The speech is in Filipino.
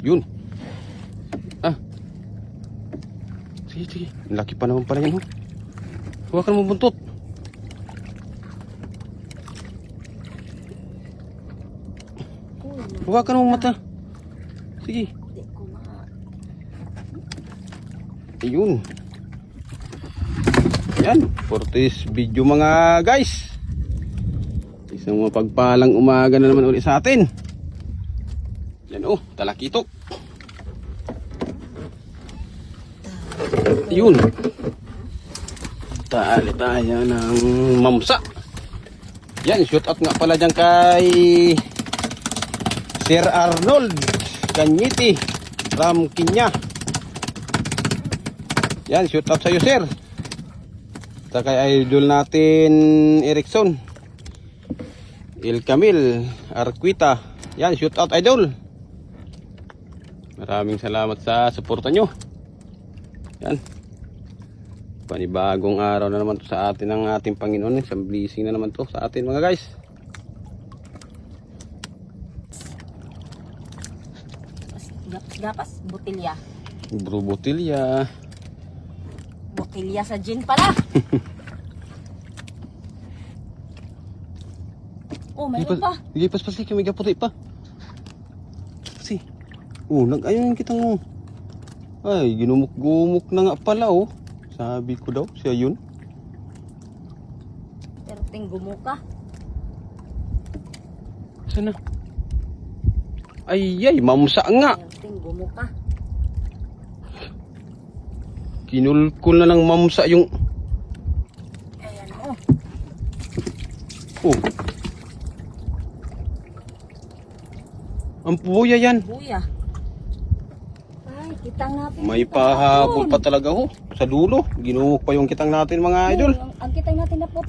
Yun. Ah. Sige, sige. Laki pa naman pala yan, oh. Huwakan mo buntot. Huwakan mo mata. Sige. Ayun. Yan. For this video mga guys. Isang mapagpalang umaga na naman ulit sa atin. Yan oh. Talakitok. Ayun. Tali tayo ng mamsa. Yan. Shoot out nga pala dyan kay Sir Arnold Kanyiti from Kenya. Yan, shoot out sa'yo sir. Sa kay idol natin Erickson Il Camil Arquita. Yan, shoot out idol. Maraming salamat sa suporta nyo. Yan. Panibagong araw na naman to sa atin ng ating Panginoon. Isang blessing na naman to sa atin mga guys. Gapas, botilya. Bro botilya. Botilya sa gin pala. Oh, mayroon pa. Hindi pas kasi may gaputi pa. Kasi. Oh, nag-ayun kitang oh. Ay, ginumuk-gumuk na nga pala oh. Sabi ko daw, siya yun. Pero tinggumo ka. Sana? Ay, mamsa nga. Tinggumo ka. Kinulkul na ng mamsa yung... Ayan mo. Oh. Ang puya yan. Buya. Ay, kitang natin. May pahabol pa talaga ho. Sa dulo. Ginumuk pa yung kitang natin mga idol. Ang kitang natin na po.